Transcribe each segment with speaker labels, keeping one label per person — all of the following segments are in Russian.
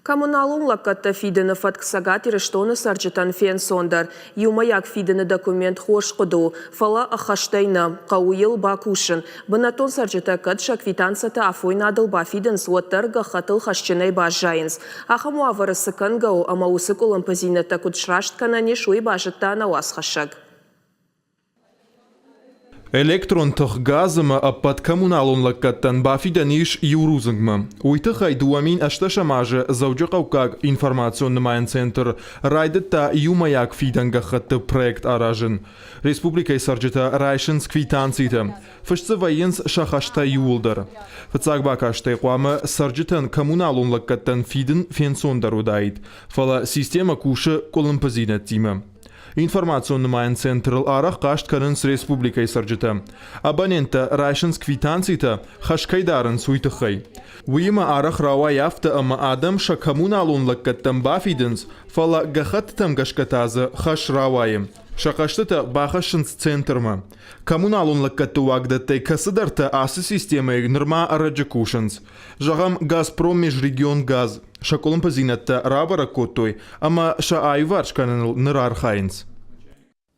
Speaker 1: Коммуналун лаккатта фидені фатксагат ирештоны сарчытан фен сондар. Юмаяк фидені документ хош қыду. Фала ахаштайна. Қауыл бакушын. Бынатон сарчытакат шаквитансата афойнадыл фиден суаттар гахатыл хашчынай бажайынс. Ахаму аварысыкан гау ама усыкулын пазинета кудшрашткана не шуй бажыттана уасхашаг.
Speaker 2: Электронтық газыма аппат коммуналунлыққаттан бафиданиш юрузыңма. Уйтық айдуамин ашташамажы заужы қауқақ информационный центр райдытта юмаяк фиданға қытты проект аражын. Республикай саржыта райшынс квитанцийті. Фышцы вайынс шахашта юылдар. Фыцағбақаштай қуамы саржытан коммуналунлыққаттан фидын фенсондар удайд. Фала система кушы колымпазинет тимі. Информационный центр арах каштканын с республикой саржыта. Абонента райшынс квитанцийта хашкайдарын суйтыхай. Уйма арах рауа яфта ама адам ша коммуналунлыққаттан бафидынс фала гахаттам гашкатазы хаш рауайым. Шақаштыта бахашынс центрма. Коммуналунлыққатты вагдаттай касыдарта асы системай нырма араджакушынс. Жағам Газпром межрегион газ. Шаколын пазинатта рабара коттой, ама ша айваршканыл нырархайнс.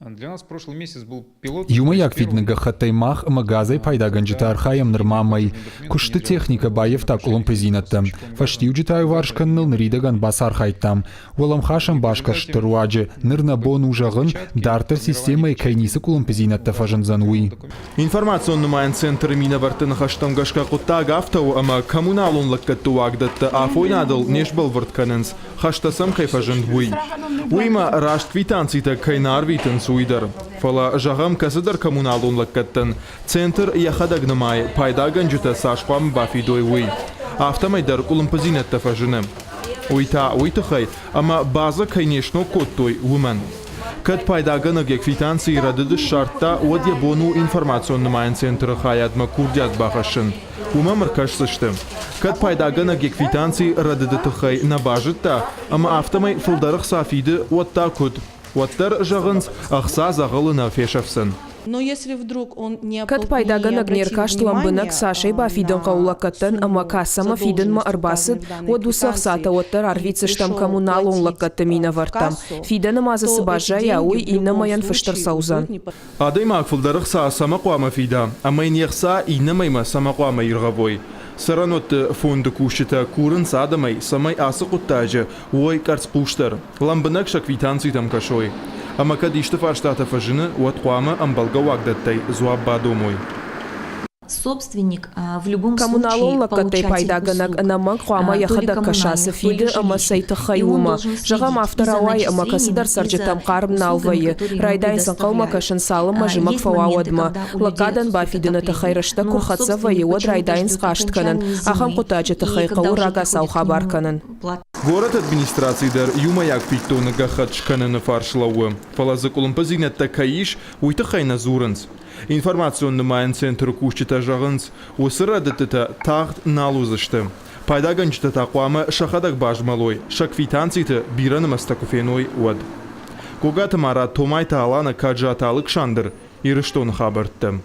Speaker 3: Для нас прошлый месяц был пилот.
Speaker 4: Юмаяк видно хаттаймах магазай пайдаганджита архаям нырмамай. Кушты техника баев так улымпазинатта. Фаштив джитаю варшканныл нридаган бас архайтам. Уалам хашам башка штыруаджи нырна бон ужагын дартер системой кайнисы улымпазинатта фажанзануи.
Speaker 2: Информационный центр мина вартын хаштам гашка куттаг автау, ама коммуналунлыққатты вагдатта афойнадыл нешбал вартканынс. Хаштасам кайфажандвуи. Уйма рашт квитанцийта кайнар витынс уйдар. Фала жағам касыдар коммуналунлыққаттан. Центр яхадагнамай пайдаган жыта сашпам бафидой уй. Автомайдар улымпазинатта фажыны. Уйта уйтыхай, ама база кайнешно коттой умен. Кад пайдагана квитанции радыды шартта одья бону информационный центр хаядма курдят бахашын. Умамыр кашсышты. Кад пайдагана квитанции радыды тыхай набажытта, ама автомай фылдарық сафиды отта куд. Оттар жағынс ақса зағылына фешавсын.
Speaker 5: Но если вдруг он не
Speaker 1: Кат пайдагана гнеркаштуам бынак Сашей бафиден қаулақаттан ама кассама фиден ма арбасын одусақ сата оттар арвицыштам коммуналунлыққатты мина вартам. Фиден мазысы бажая уй инна маян фыштыр саузан.
Speaker 2: Адайма фылдарық са самақуама фида, ама инеқса иннамайма самақуама ирғавой. Саранот фонды кушыта курын садамай самай асы құттажы ой карц пуштар. Ламбынак шаквитанцитам кашой. Ама кадишты фарштата фажыны уатқуама амбалга вагдаттай зуабба домой.
Speaker 6: Собственник в любом случае
Speaker 1: Коммуналунлыққаттай пайдаганак анаман қуама яхадак кашасы фиды ама сайты хайума. Жағам авторауай ама касыдар саржытам қарым налвайы. Райдайнсан қаума кашын салыма жымак фауадма. Лақадан бафидыны тахайрышта курхатса вайы од райдайнс қаштканын. Ахам құтаджы тахайқау рага сауха барканын.
Speaker 2: Город администрацийдар юмаяк питтоны гахатшканыны фаршлауы. Фалазы кулымпазинетта каиш уйтыхайна зурынс. Информационный центр кушчита жағынс усырадытыта тағт налузышты. Пайдаганчыта тақуамы шахадак бажмалой, шаквитанцийты биранымастакуфеной уад. Когаты мара томайта алана каджаталық шандыр, ирыштон хабарттым.